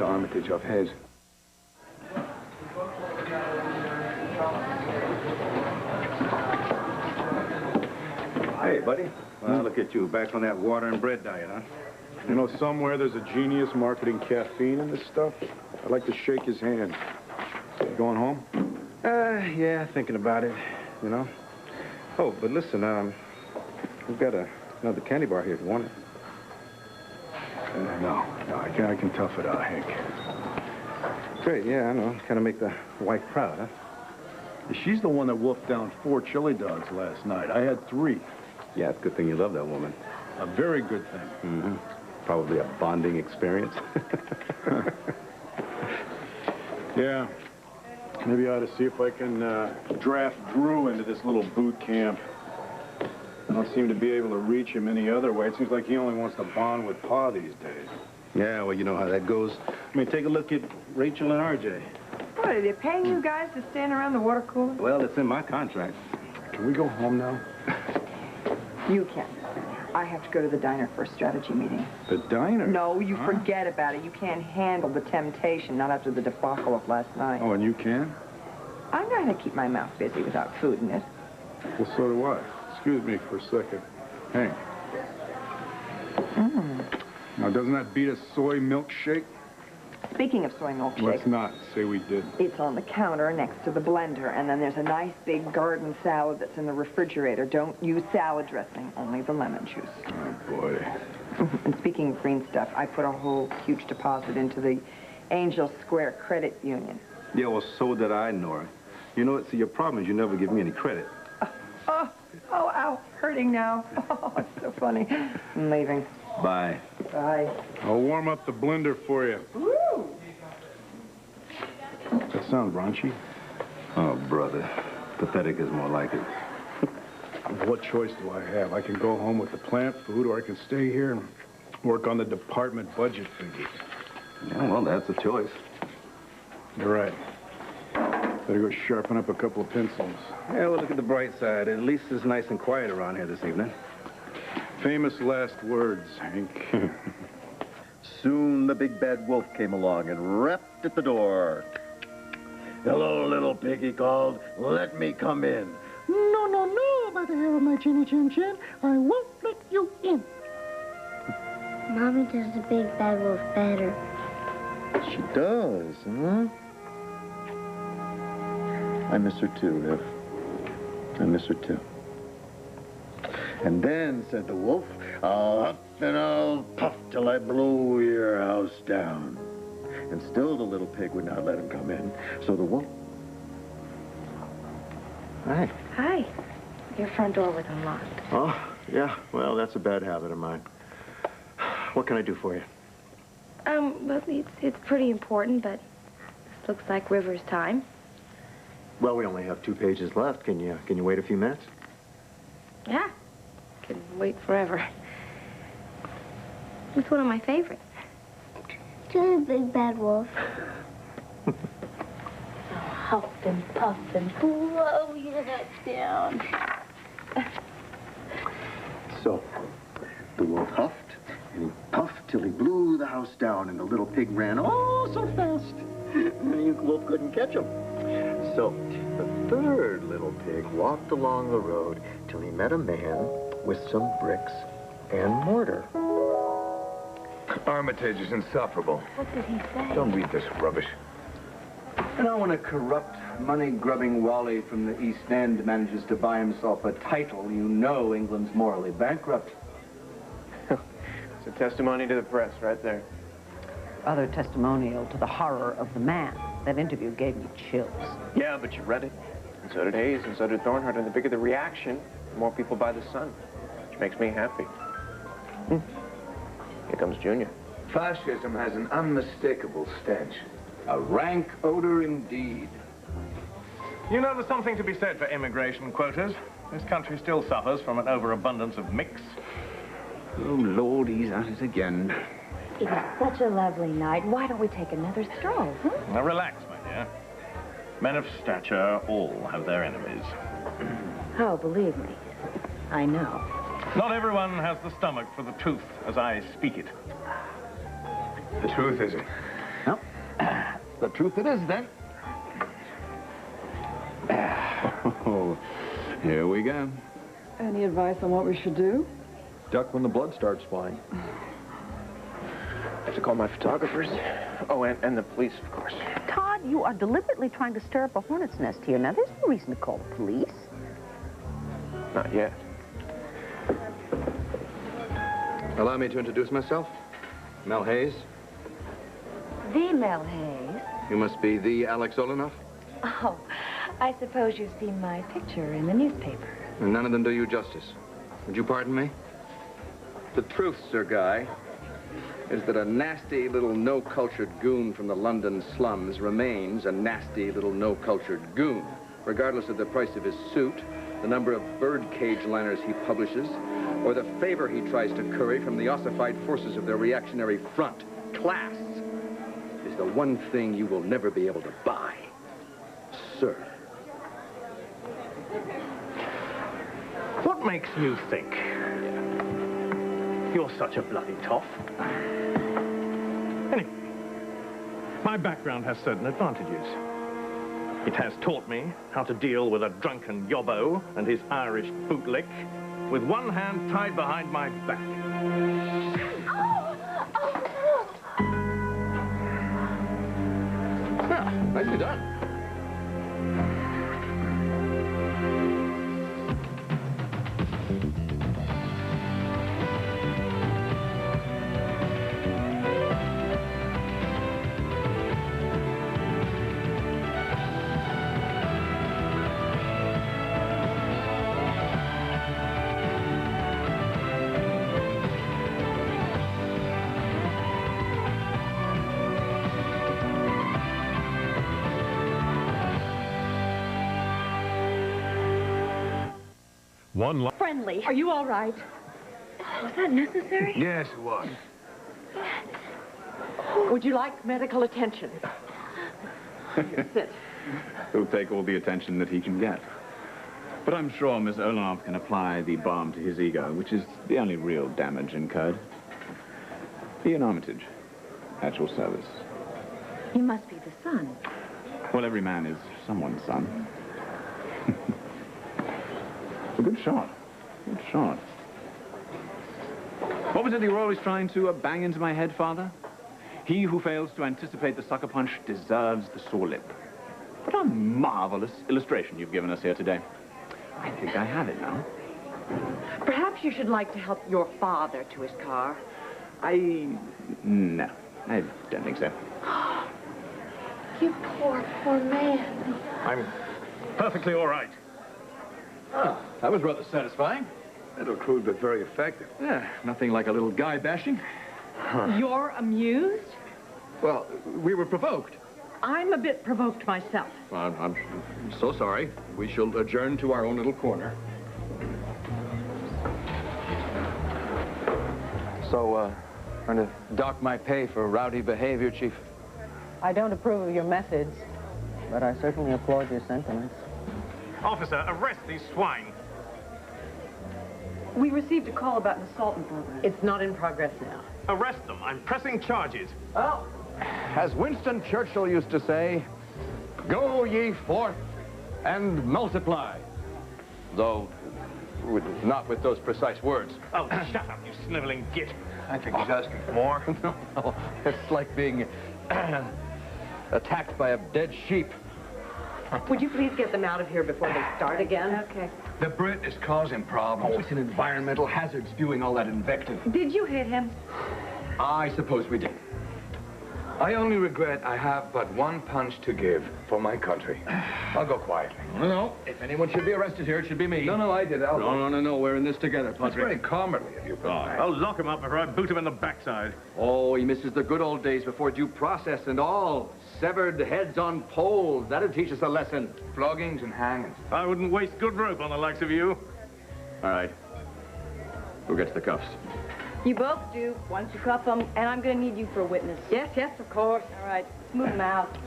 Mr. Armitage off Hez. Hey, buddy. Well, look at you, back on that water and bread diet, huh? You know, somewhere there's a genius marketing caffeine in this stuff. I'd like to shake his hand. You going home? Yeah, thinking about it, you know. Oh, but listen, we've got another candy bar here if you want it. No, I can tough it out, Hank. Great, yeah, I know. Kind of make the wife proud, huh? She's the one that wolfed down 4 chili dogs last night. I had 3. Yeah, it's a good thing you love that woman. A very good thing. Mm-hmm. Probably a bonding experience. Yeah. Maybe I ought to see if I can draft Drew into this little boot camp. I don't seem to be able to reach him any other way. It seems like he only wants to bond with Pa these days. Yeah, well, you know how that goes. I mean, take a look at Rachel and RJ. What, are they paying you guys to stand around the water cooler? Well, it's in my contract. Can we go home now? You can. I have to go to the diner for a strategy meeting. The diner? No, you forget about it. You can't handle the temptation, not after the debacle of last night. Oh, and you can? I know how to keep my mouth busy without food in it. Well, so do I. Excuse me for a second. Hank. Now, doesn't that beat a soy milkshake? Speaking of soy milkshake. Let's not say we did. It's on the counter next to the blender, and then there's a nice big garden salad that's in the refrigerator. Don't use salad dressing, only the lemon juice. Oh, boy. And speaking of green stuff, I put a whole huge deposit into the Angel Square Credit Union. Yeah, well, so did I, Nora. You know, see, your problem is you never give me any credit. Oh, ow, hurting now. Oh, it's so funny. I'm leaving. Bye. Bye. I'll warm up the blender for you. Woo! That sound raunchy? Oh, brother. Pathetic is more like it. What choice do I have? I can go home with the plant food, or I can stay here and work on the department budget figures. Yeah, well, that's a choice. You're right. Better go sharpen up a couple of pencils. Yeah, well, look at the bright side. At least it's nice and quiet around here this evening. Famous last words, Hank. Soon the big bad wolf came along and rapped at the door. "Hello, little pig," he called. "Let me come in." "No, no, no, by the hair of my chinny chin chin, I won't let you in." Mommy does the big bad wolf better. She does, huh? I miss her too, Ev. I miss her too. And then, said the wolf, "I'll huff and I'll puff till I blow your house down." And still the little pig would not let him come in. So the wolf... Hi. Hi. Your front door was unlocked. Oh, yeah. Well, that's a bad habit of mine. What can I do for you? Well, it's pretty important, but this looks like River's time. Well, we only have 2 pages left. Can you wait a few minutes? Yeah. Can wait forever. It's one of my favorites. To the big bad wolf. Huff and puff and blow your head down. So, the wolf huffed and he puffed till he blew the house down, and the little pig ran oh so fast. The wolf couldn't catch him. So, the third little pig walked along the road till he met a man with some bricks and mortar. Armitage is insufferable. What did he say? Don't read this rubbish. You know, when a corrupt, money-grubbing Wally from the East End manages to buy himself a title, you know England's morally bankrupt. It's a testimony to the press right there. Other testimonial to the horror of the man. That interview gave me chills. Yeah, but you read it. And so did Hayes, and so did Thornhart. And the bigger the reaction, the more people buy the Sun, which makes me happy. Here comes Junior. Fascism has an unmistakable stench. A rank odor indeed. You know, there's something to be said for immigration quotas. This country still suffers from an overabundance of mix. Oh, Lord, he's at it again. It's such a lovely night. Why don't we take another stroll, huh? Now, relax, my dear. Men of stature all have their enemies. Oh, believe me, I know. Not everyone has the stomach for the truth as I speak it. The truth, is it? Well, truth it is, then. Oh, here we go. Any advice on what we should do? Duck when the blood starts flying. I have to call my photographers. Oh, and the police, of course. Todd, you are deliberately trying to stir up a hornet's nest here. Now, there's no reason to call the police. Not yet. Allow me to introduce myself. Mel Hayes. The Mel Hayes. You must be the Alex Olenoff. Oh, I suppose you've seen my picture in the newspaper. And none of them do you justice. Would you pardon me? The truth, Sir Guy, is that a nasty little no-cultured goon from the London slums remains a nasty little no-cultured goon, regardless of the price of his suit, the number of birdcage liners he publishes, or the favor he tries to curry from the ossified forces of their reactionary front. Class is the one thing you will never be able to buy, sir. What makes you think you're such a bloody toff? Anyway, my background has certain advantages. It has taught me how to deal with a drunken yobbo and his Irish bootlick with one hand tied behind my back. Nicely done. Friendly. Are you all right? Was that necessary? Yes, it was. Would you like medical attention? Sit. He'll take all the attention that he can get. But I'm sure Miss Olenoff can apply the balm to his ego, which is the only real damage incurred. Ian Armitage, at your service. He must be the son. Well, every man is someone's son. A good shot. Good shot. What was it you were always trying to bang into my head, Father? He who fails to anticipate the sucker punch deserves the sore lip. What a marvelous illustration you've given us here today. I think I have it now. Perhaps you should like to help your father to his car. No, I don't think so. You poor, poor man. I'm perfectly all right. Oh, that was rather satisfying. Little crude, but very effective. Yeah, nothing like a little guy bashing. You're amused? Well, we were provoked. I'm a bit provoked myself. Well, I'm so sorry. We shall adjourn to our own little corner. So, trying to dock my pay for rowdy behavior, Chief? I don't approve of your methods, but I certainly applaud your sentiments. Officer, arrest these swine. We received a call about an assault in progress. It's not in progress now. Arrest them. I'm pressing charges. Well, as Winston Churchill used to say, go ye forth and multiply. Though, not with those precise words. Oh, shut up, you sniveling git. I think he's asking for more. No, it's like being attacked by a dead sheep. Would you please get them out of here before they start again? Okay. The Brit is causing problems. Oh, it's an environmental hazard spewing all that invective. Did you hit him? I suppose we did. I only regret I have but one punch to give for my country. I'll go quietly. No. If anyone should be arrested here, it should be me. No, I did. No. We're in this together, That's Padre. very commonly of you. I'll lock him up before I boot him in the backside. Oh, he misses the good old days before due process and all. Severed heads on poles. That'd teach us a lesson. Floggings and hangings. I wouldn't waste good rope on the likes of you. All right. Who gets the cuffs? You both do. Once you cuff them, and I'm going to need you for a witness. Yes, of course. All right, let's move them out.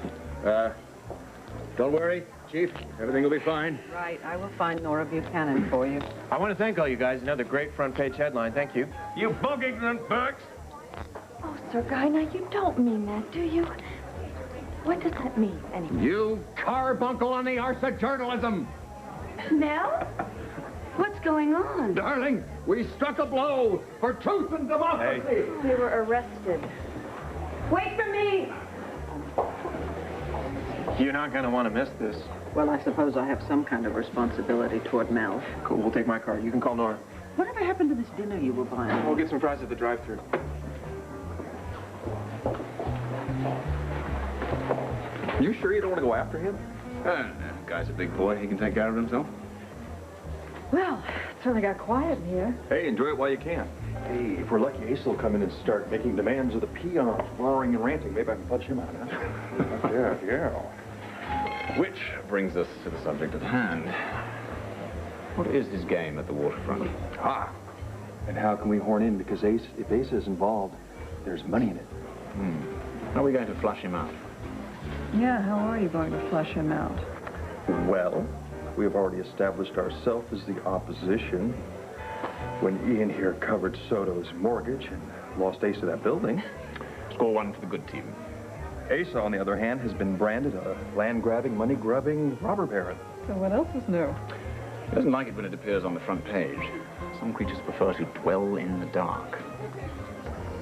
Don't worry, Chief. Everything will be fine. Right, I will find Nora Buchanan for you. I want to thank all you guys. Another great front page headline. Thank you. You bog-ignorant Burks. Oh, Sir Guy, now you don't mean that, do you? What does that mean, anyway? You carbuncle on the arse of journalism! Mel? What's going on? Darling, we struck a blow for truth and democracy! They were arrested. Wait for me! You're not going to want to miss this. Well, I suppose I have some kind of responsibility toward Mel. Cool, we'll take my car. You can call Nora. Whatever happened to this dinner you were buying? We'll get some fries at the drive-thru. You sure you don't want to go after him? Guy's a big boy. He can take care of himself. Well, it certainly got quiet in here. Hey, enjoy it while you can. Hey, if we're lucky, Ace will come in and start making demands of the peons, roaring and ranting. Maybe I can punch him out, huh? yeah. Which brings us to the subject at hand. What is his game at the waterfront? Ah, and how can we horn in? Because if Ace is involved, there's money in it. How are we going to flush him out? Yeah, how are you going to flush him out? Well, we have already established ourselves as the opposition. When Ian here covered Soto's mortgage and lost Ace to that building. Score one for the good team. Ace, on the other hand, has been branded a land-grabbing, money-grubbing robber baron. So what else is new? He doesn't like it when it appears on the front page. Some creatures prefer to dwell in the dark.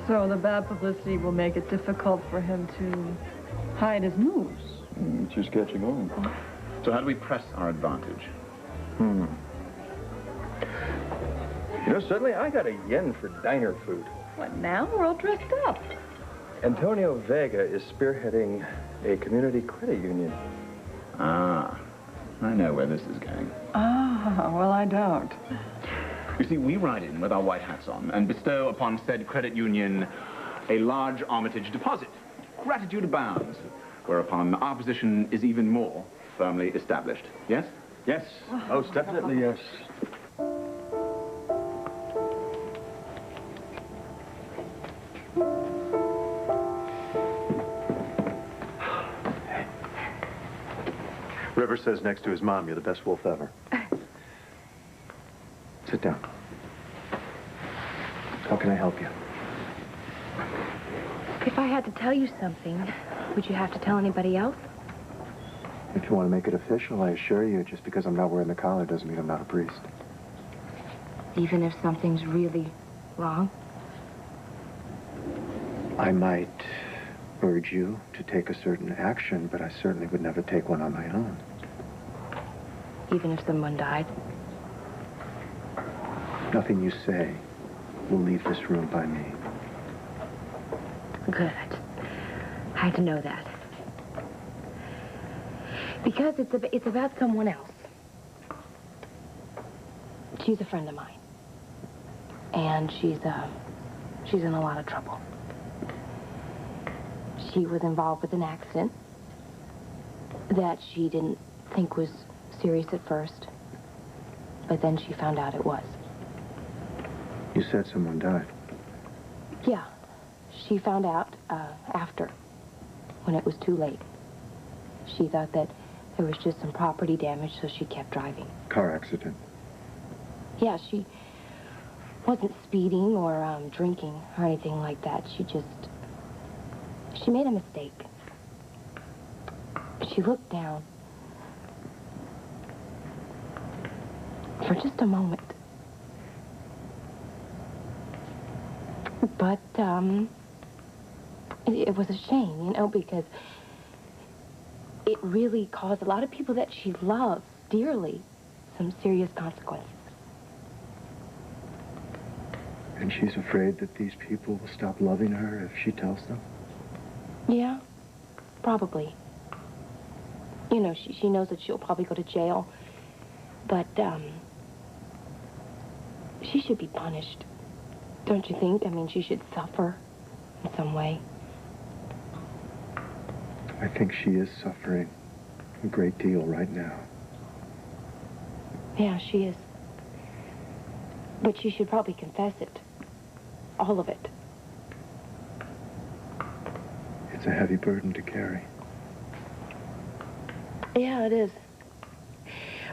So the bad publicity will make it difficult for him to hide his moves. It's just catching on. So how do we press our advantage? You know, suddenly I got a yen for diner food. What now? We're all dressed up. Antonio Vega is spearheading a community credit union. Ah, I know where this is going. Ah, well, I don't. You see, we ride in with our white hats on and bestow upon said credit union a large Armitage deposit. Gratitude abounds, whereupon our position is even more firmly established. Yes? Yes, most definitely yes. River says next to his mom, you're the best wolf ever. Sit down. How can I help you? If I had to tell you something, would you have to tell anybody else? If you want to make it official, I assure you, just because I'm not wearing the collar doesn't mean I'm not a priest. Even if something's really wrong? I might urge you to take a certain action, but I certainly would never take one on my own. Even if someone died? Nothing you say will leave this room by me. Good. I had to know that. Because it's about someone else. She's a friend of mine. And she's in a lot of trouble. She was involved with an accident that she didn't think was serious at first. But then she found out it was. You said someone died. Yeah. She found out after, when it was too late. She thought that there was just some property damage, so she kept driving. Car accident. Yeah, she wasn't speeding or drinking or anything like that. She made a mistake. She looked down for just a moment. But, it was a shame, you know, because it really caused a lot of people that she loves dearly some serious consequences. And she's afraid that these people will stop loving her if she tells them? Yeah, probably. You know, she knows that she'll probably go to jail, but, she should be punished. Don't you think? I mean, she should suffer in some way. I think she is suffering a great deal right now. Yeah, she is. But she should probably confess it. All of it. It's a heavy burden to carry. Yeah, it is.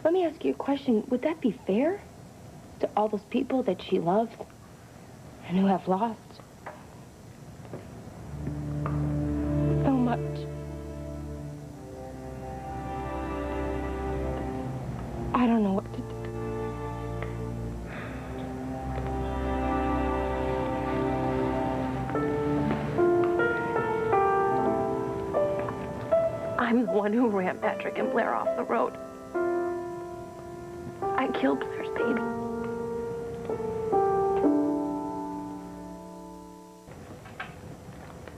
Let me ask you a question. Would that be fair to all those people that she loves and who have lost? So much. I don't know what to do. I'm the one who ran Patrick and Blair off the road. I killed Blair's baby.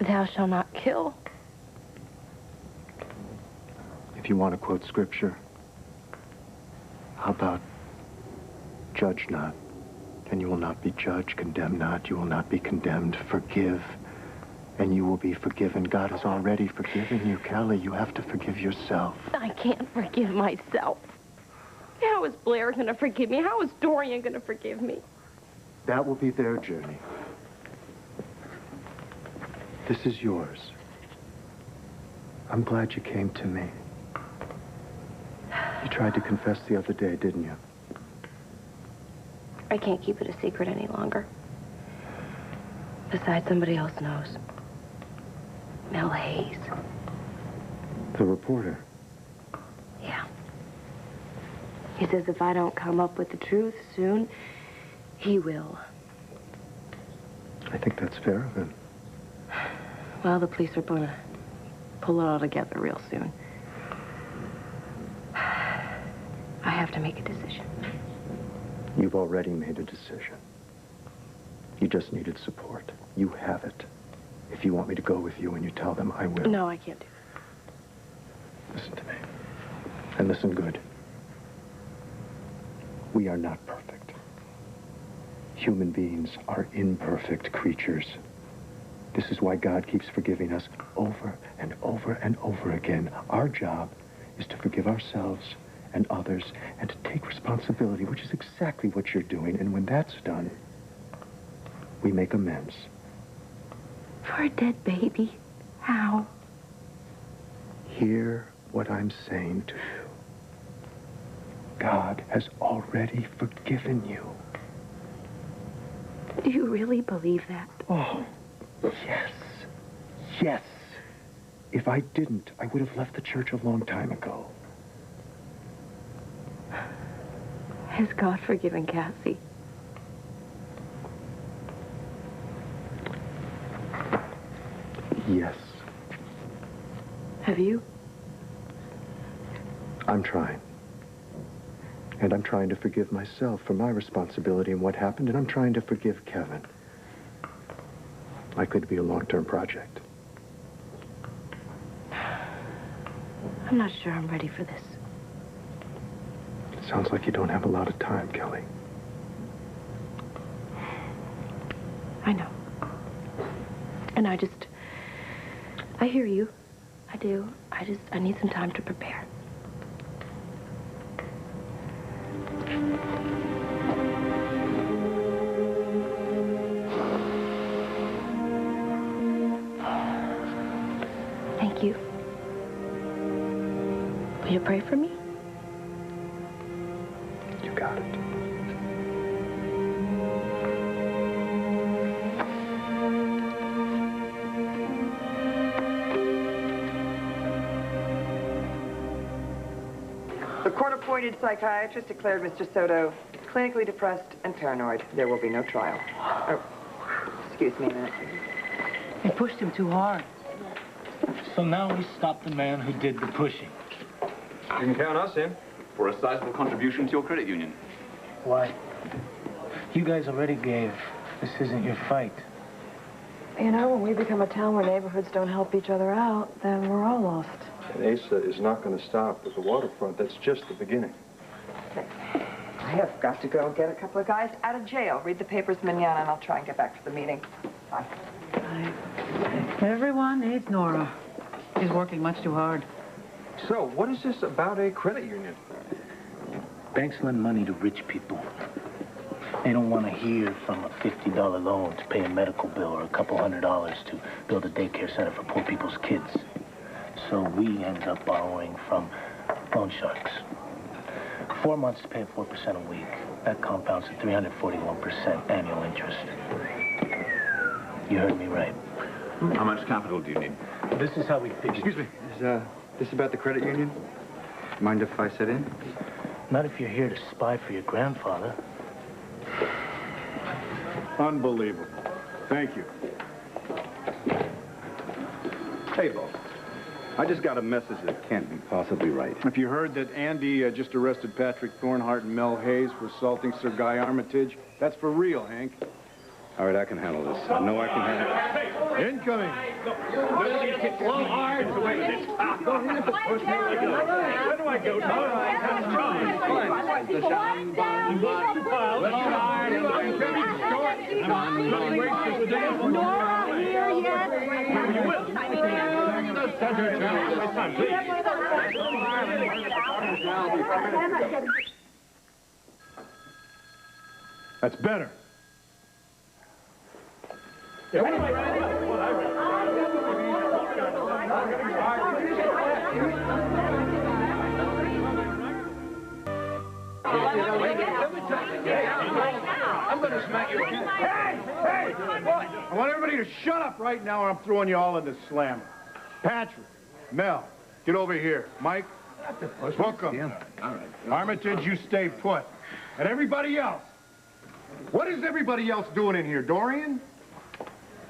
Thou shalt not kill. If you want to quote scripture, how about judge not, and you will not be judged, condemn not, you will not be condemned, forgive, and you will be forgiven. God has already forgiven you, Kelly. You have to forgive yourself. I can't forgive myself. How is Blair going to forgive me? How is Dorian going to forgive me? That will be their journey. This is yours. I'm glad you came to me. You tried to confess the other day, didn't you? I can't keep it a secret any longer. Besides, somebody else knows. Mel Hayes. The reporter. Yeah. He says if I don't come up with the truth soon, he will. I think that's fair of him. Well, the police are going to pull it all together real soon. I have to make a decision. You've already made a decision. You just needed support. You have it. If you want me to go with you and you tell them, I will. No, I can't do that. Listen to me. And listen good. We are not perfect. Human beings are imperfect creatures. This is why God keeps forgiving us over and over and over again. Our job is to forgive ourselves and others and to take responsibility, which is exactly what you're doing. And when that's done, we make amends. For a dead baby? How? Hear what I'm saying to you. God has already forgiven you. Do you really believe that? Oh, yes. Yes. If I didn't, I would have left the church a long time ago. Has God forgiven Cassie? Yes. Have you? I'm trying. And I'm trying to forgive myself for my responsibility in what happened, and I'm trying to forgive Kevin. I could be a long-term project. I'm not sure I'm ready for this. It sounds like you don't have a lot of time, Kelly. I know. And I hear you. I do. I need some time to prepare. Thank you. Will you pray for me? You got it. The court-appointed psychiatrist declared Mr. Soto clinically depressed and paranoid. There will be no trial. Oh, excuse me a minute. They pushed him too hard. So now we stopped the man who did the pushing. You can count us in for a sizable contribution to your credit union. Why? You guys already gave. This isn't your fight. You know, when we become a town where neighborhoods don't help each other out, then we're all lost. And Asa is not going to stop with the waterfront. That's just the beginning. I have got to go get a couple of guys out of jail. Read the papers, Mignana, and I'll try and get back to the meeting. Bye. Everyone needs Nora. She's working much too hard. So, what is this about a credit union? Banks lend money to rich people. They don't want to hear from a $50 loan to pay a medical bill or a couple $100 to build a daycare center for poor people's kids. So we end up borrowing from loan sharks. 4 months to pay 4% a week. That compounds to 341% annual interest. You heard me right. How much capital do you need? This is how we pitch it. Excuse me. Is this about the credit union? Mind if I sit in? Not if you're here to spy for your grandfather. Unbelievable. Thank you. Hey, Bo. I just got a message that can't be possibly right. If you heard that Andy just arrested Patrick Thornhart and Mel Hayes for assaulting Sir Guy Armitage, that's for real, Hank. All right, I can handle this. I know I can handle it. Incoming. Blow hard. Where do I go? Nora here yet? You will. That's better. I'm going to smack you again. Hey! What? I want everybody to shut up right now or I'm throwing you all in the slammer. Patrick, Mel, get over here. Mike, welcome. All right. Armitage, you stay put. And everybody else. What is everybody else doing in here, Dorian?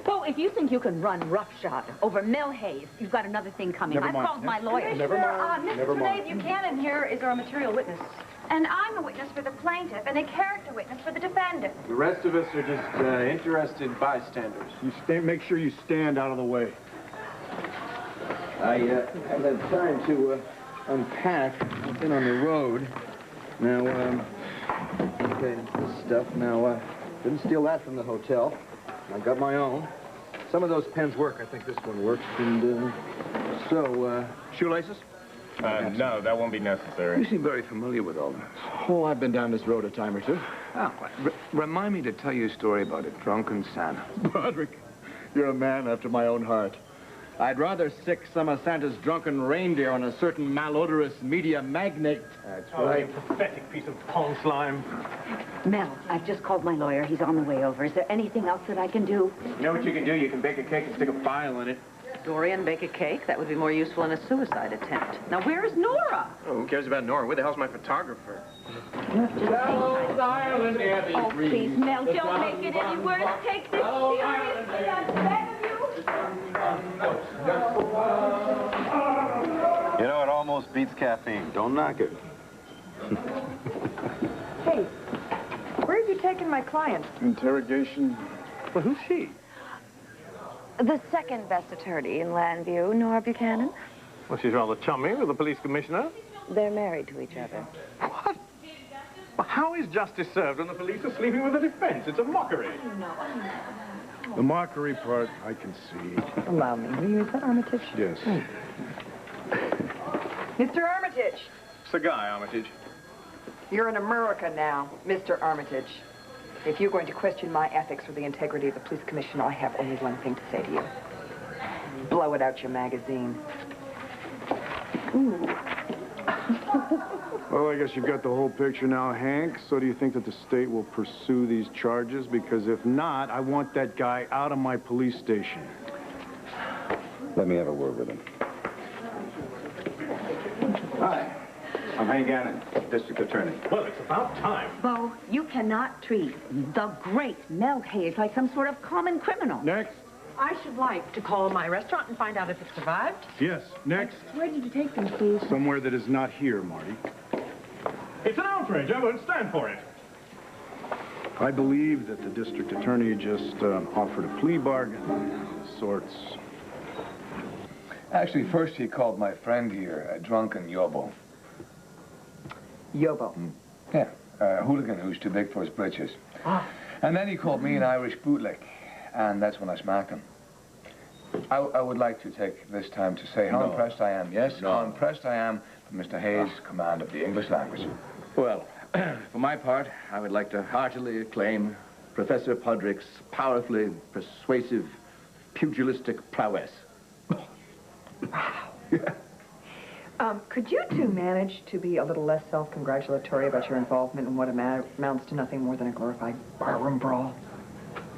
Well, if you think you can run roughshod over Mel Hayes, you've got another thing coming. Never I've mind. called my lawyer. Never mind. Mr. Never mind. Sinead Buchanan here is our material witness. And I'm a witness for the plaintiff and a character witness for the defendant. The rest of us are just interested bystanders. You make sure you stand out of the way. I haven't had time to unpack. I've been on the road. Now, okay, this stuff. Now, didn't steal that from the hotel. I got my own. Some of those pens work. I think this one works. And shoelaces? No, that won't be necessary. You seem very familiar with all this. Oh, I've been down this road a time or two. Oh, remind me to tell you a story about a drunken Santa. Broderick, you're a man after my own heart. I'd rather sick some of Santa's drunken reindeer on a certain malodorous media magnate. That's right. Oh, pathetic piece of pond slime. Mel, I've just called my lawyer. He's on the way over. Is there anything else that I can do? You know what you can do? You can bake a cake and stick a file in it. Dorian, bake a cake? That would be more useful in a suicide attempt. Now, where is Nora? Oh, who cares about Nora? Where the hell's my photographer? Oh, please, Mel, don't make it any worse. Take this seriously. I beg of you. You know, it almost beats caffeine. Don't knock it. Hey, where have you taken my client? Interrogation. Well, who's she? The second best attorney in Landview, Nora Buchanan. Well, she's rather chummy with the police commissioner. They're married to each other. What? Well, how is justice served when the police are sleeping with the defense? It's a mockery. The mockery part, I can see. Allow me. Will you? Is that Armitage? Yes. Mr. Armitage! It's the guy, Armitage. You're in America now, Mr. Armitage. If you're going to question my ethics or the integrity of the police commission, I have only one thing to say to you. Blow it out your magazine. Ooh. Well, I guess you've got the whole picture now, Hank. So do you think that the state will pursue these charges? Because if not, I want that guy out of my police station. Let me have a word with him. Hi. I'm Hank Gannon, district attorney. Well, it's about time. Bo, you cannot treat the great Mel Hayes like some sort of common criminal. Next. I should like to call my restaurant and find out if it survived. Yes, next. Where did you take them, Steve? Somewhere that is not here, Marty. It's an outrage. I won't stand for it. I believe that the district attorney just offered a plea bargain of sorts. Actually, first he called my friend here a drunken yobo. Yobo. Yeah, a hooligan who's too big for his britches. And then he called me an Irish bootlick, and that's when I smacked him. I would like to take this time to say how impressed I am. Yes, how impressed I am with Mr. Hayes' command of the English language. Well, for my part, I would like to heartily acclaim Professor Podrick's powerfully persuasive, pugilistic prowess. Could you two manage to be a little less self-congratulatory about your involvement in what amounts to nothing more than a glorified barroom brawl?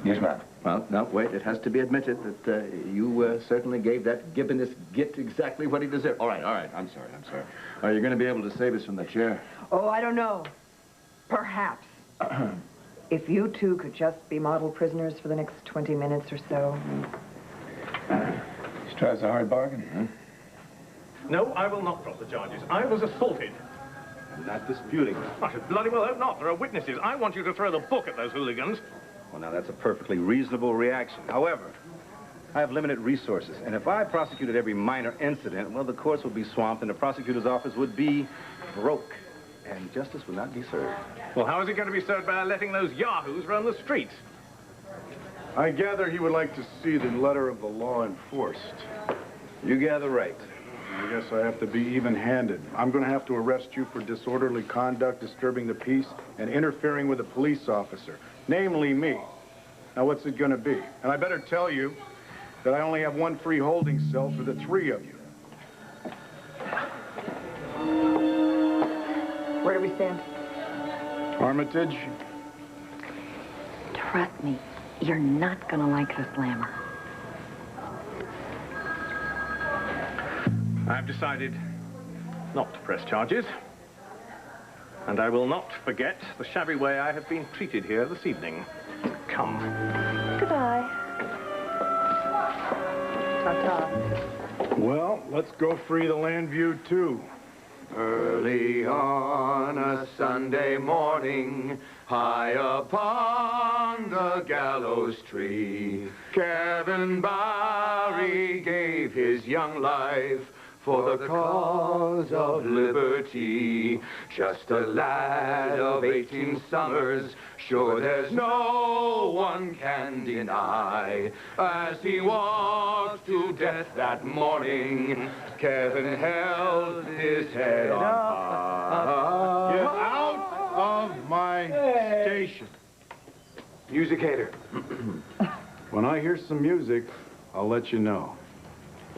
Yes, ma'am. Well, no, wait. It has to be admitted that you certainly gave that Gibbonist git exactly what he deserved. All right. I'm sorry. Are you going to be able to save us from the chair? Oh, I don't know. Perhaps. If you two could just be model prisoners for the next 20 minutes or so. Strikes a hard bargain, huh? No, I will not drop the charges. I was assaulted. I'm not disputing. I should bloody well hope not. There are witnesses. I want you to throw the book at those hooligans. Well, now, that's a perfectly reasonable reaction. However, I have limited resources, and if I prosecuted every minor incident, well, the courts would be swamped, and the prosecutor's office would be broke, and justice would not be served. Well, how is it going to be served by letting those yahoos run the streets? I gather he would like to see the letter of the law enforced. You gather right. I guess I have to be even-handed. I'm going to have to arrest you for disorderly conduct, disturbing the peace, and interfering with a police officer, namely me. Now, what's it going to be? And I better tell you that I only have one free holding cell for the three of you. Where do we stand? Armitage? Trust me, you're not gonna like this Lammer. I've decided not to press charges. And I will not forget the shabby way I have been treated here this evening. Come. Goodbye. Ta-ta. Well, let's go free the Landview, too. Early on a Sunday morning, high upon the gallows tree, Kevin Barry gave his young life for the cause of liberty. Just a lad of 18 summers, sure there's no one can deny. As he walked to death that morning, Kevin held his head on high. Get out of my station. Musicator. When I hear some music, I'll let you know.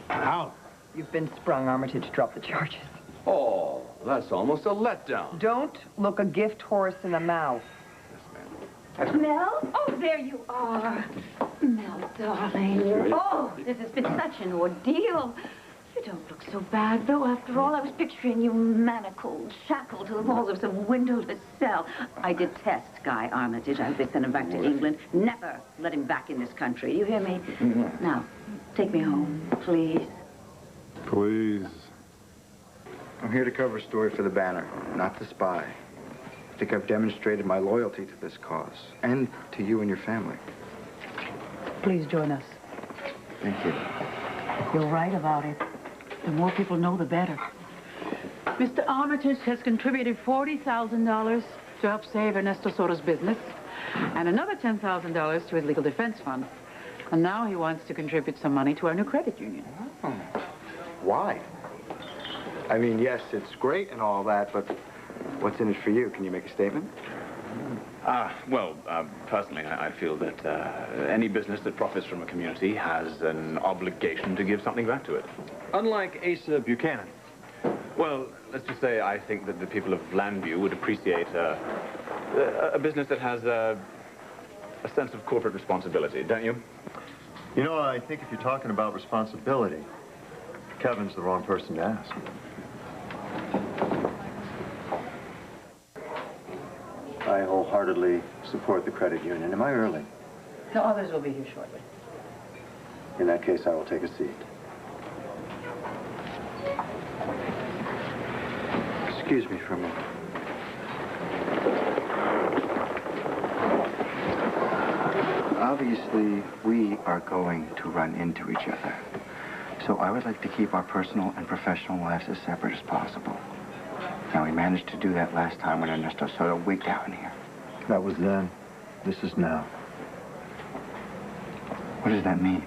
Out. You've been sprung, Armitage. Drop the charges. Oh, that's almost a letdown. Don't look a gift horse in the mouth. Mel? Oh, there you are. Mel, darling. Oh, this has been such an ordeal. You don't look so bad, though. After all, I was picturing you manacled, shackled to the walls of some windowless cell. I detest Guy Armitage. I hope they send him back to England. Never let him back in this country. You hear me? Now, take me home, please. Please. I'm here to cover a story for the Banner, not to spy. I think I've demonstrated my loyalty to this cause, and to you and your family. Please join us. Thank you. You're right about it. The more people know, the better. Mr. Armitage has contributed $40,000 to help save Ernesto Soto's business, and another $10,000 to his legal defense fund. And now he wants to contribute some money to our new credit union. Oh. Why? I mean, yes, it's great and all that, but what's in it for you? Can you make a statement? Personally, I feel that any business that profits from a community has an obligation to give something back to it. Unlike Asa Buchanan. Well, let's just say I think that the people of Landview would appreciate a business that has a sense of corporate responsibility, don't you? You know, I think if you're talking about responsibility, Kevin's the wrong person to ask. I wholeheartedly support the credit union. Am I early? No, others will be here shortly. In that case, I will take a seat. Excuse me for a moment. Obviously, we are going to run into each other. So I would like to keep our personal and professional lives as separate as possible. Now, we managed to do that last time when Ernesto Soto wigged out in here. That was then. This is now. What does that mean?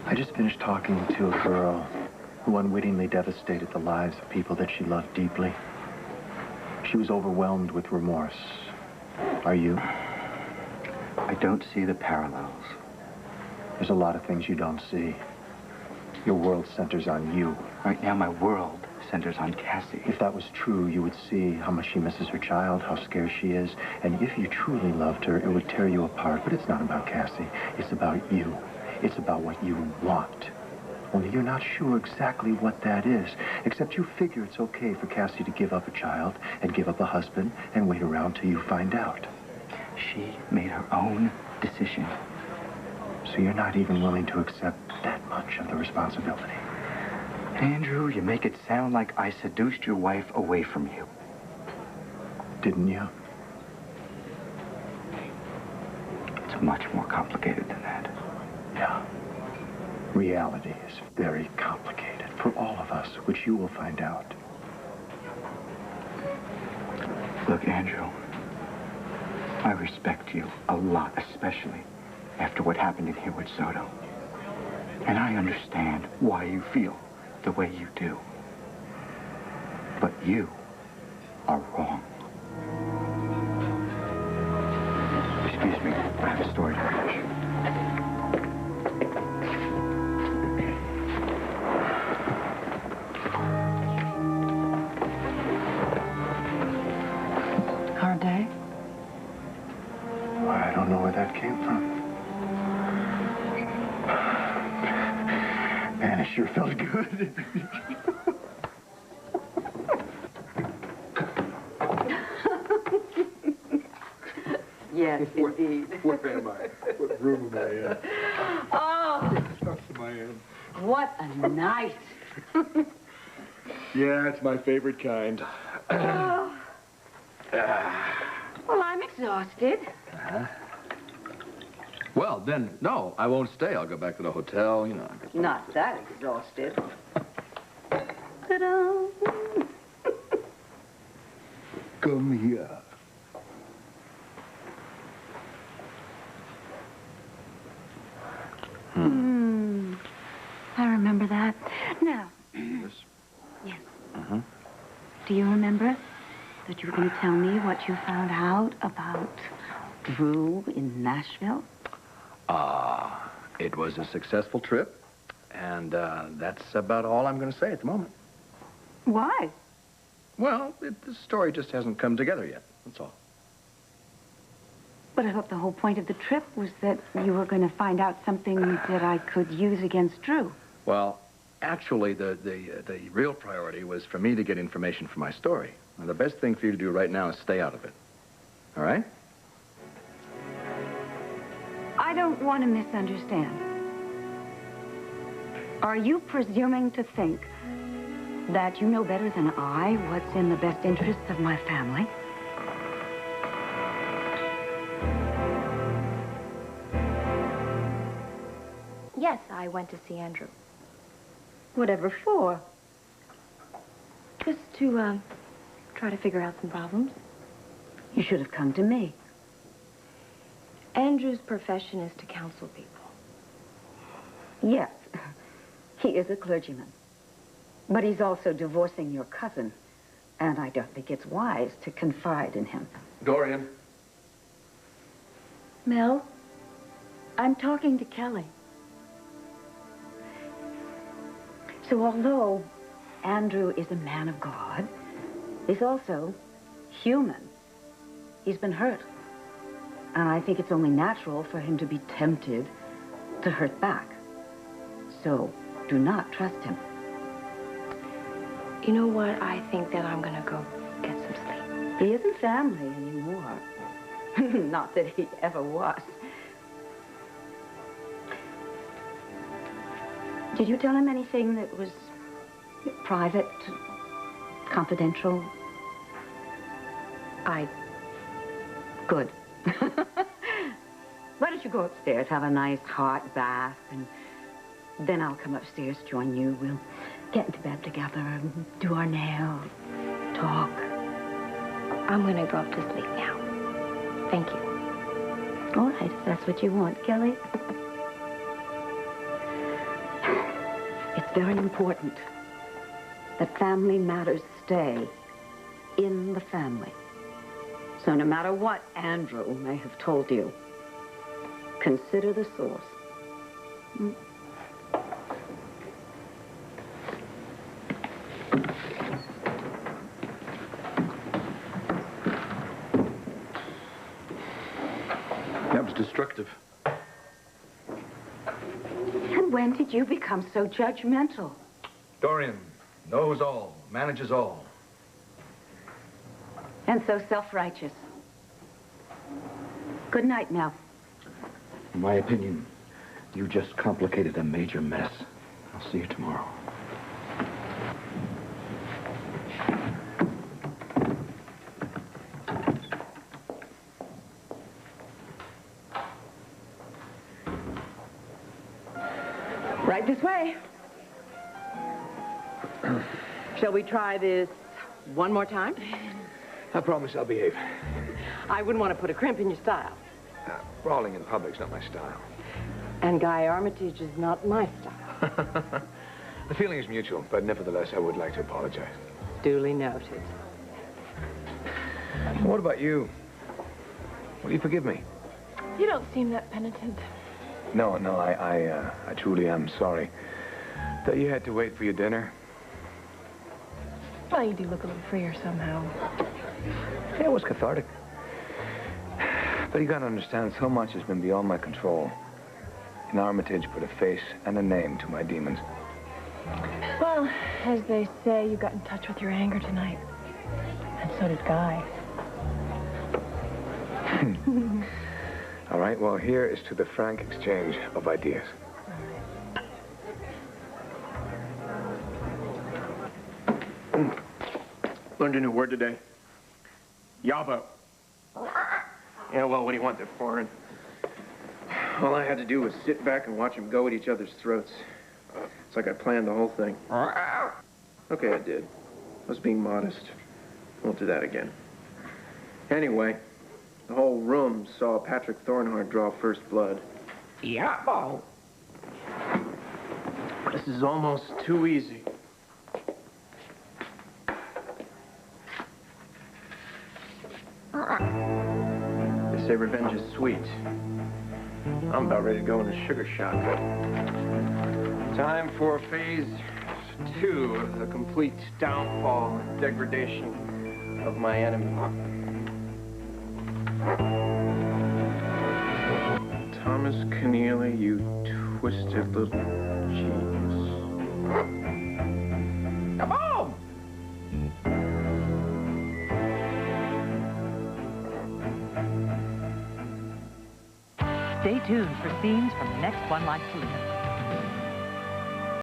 I just finished talking to a girl who unwittingly devastated the lives of people that she loved deeply. She was overwhelmed with remorse. Are you? I don't see the parallels. There's a lot of things you don't see. Your world centers on you. Right now, my world centers on Cassie. If that was true, you would see how much she misses her child, how scared she is. And if you truly loved her, it would tear you apart. But it's not about Cassie. It's about you. It's about what you want. Only you're not sure exactly what that is, except you figure it's okay for Cassie to give up a child and give up a husband and wait around till you find out. She made her own decision. So you're not even willing to accept that much of the responsibility. Andrew, you make it sound like I seduced your wife away from you. Didn't you? It's much more complicated than that. Yeah. Reality is very complicated for all of us, which you will find out. Look, Andrew, I respect you a lot, especially after what happened in here with Soto. And I understand why you feel the way you do. But you are wrong. Excuse me, I have a story to finish. Hard day? I don't know where that came from. Man, it sure felt good. Yes, indeed. What am I? What room am I in? Oh, That's my end. what a night. Yeah, it's my favorite kind. Oh. Well, I'm exhausted. Well, then, no, I won't stay. I'll go back to the hotel, you know. Not that exhausted. Ta-da! Come here. I remember that. Now, Yes. yes. Uh-huh. Do you remember that you were going to tell me what you found out about Drew in Nashville? It was a successful trip, and that's about all I'm going to say at the moment. Why? Well, the story just hasn't come together yet, that's all. But I thought the whole point of the trip was that you were going to find out something that I could use against Drew. Well, actually, the real priority was for me to get information for my story. And the best thing for you to do right now is stay out of it. All right? I don't want to misunderstand. Are you presuming to think that you know better than I what's in the best interests of my family? Yes, I went to see Andrew. Whatever for? Just to, try to figure out some problems. You should have come to me. Andrew's profession is to counsel people. Yes, he is a clergyman. But he's also divorcing your cousin. And I don't think it's wise to confide in him. Dorian. Mel, I'm talking to Kelly. So although Andrew is a man of God, he's also human. He's been hurt. And I think it's only natural for him to be tempted to hurt back. So do not trust him. You know what? I think that I'm gonna go get some sleep. He isn't family anymore. Not that he ever was. Did you tell him anything that was private, confidential? Good. Why don't you go upstairs, have a nice hot bath, and then I'll come upstairs, join you. We'll get into bed together and do our nails, talk. I'm gonna go up to sleep now. Thank you. All right, if that's what you want, Kelly. It's very important that family matters stay in the family. So no matter what Andrew may have told you, consider the source. destructive. And when did you become so judgmental? Dorian knows all, manages all. And so self-righteous. Good night, Mel. In my opinion, you just complicated a major mess. I'll see you tomorrow. Right this way. Shall we try this one more time? I promise I'll behave. I wouldn't want to put a crimp in your style. Brawling in public's not my style. And Guy Armitage is not my style. The feeling is mutual, but nevertheless, I would like to apologize. Duly noted. What about you? Will you forgive me? You don't seem that penitent. No, I truly am sorry that you had to wait for your dinner. Well, you do look a little freer somehow. Yeah, it was cathartic. But you gotta understand, so much has been beyond my control. And Armitage put a face and a name to my demons. Well, as they say, you got in touch with your anger tonight. And so did Guy. All right, well, here is to the frank exchange of ideas. Learned a new word today. Yabo. Yeah, well, what do you want? They're foreign. All I had to do was sit back and watch them go at each other's throats. It's like I planned the whole thing. Okay, I did. I was being modest. Won't do that again. Anyway, the whole room saw Patrick Thornhart draw first blood. Yabo. This is almost too easy. They say revenge is sweet. I'm about ready to go in a sugar shock. Time for phase 2 of the complete downfall and degradation of my enemy. Thomas Keneally, you twisted little genius. Come on! Stay tuned for scenes from the next One Life to Live.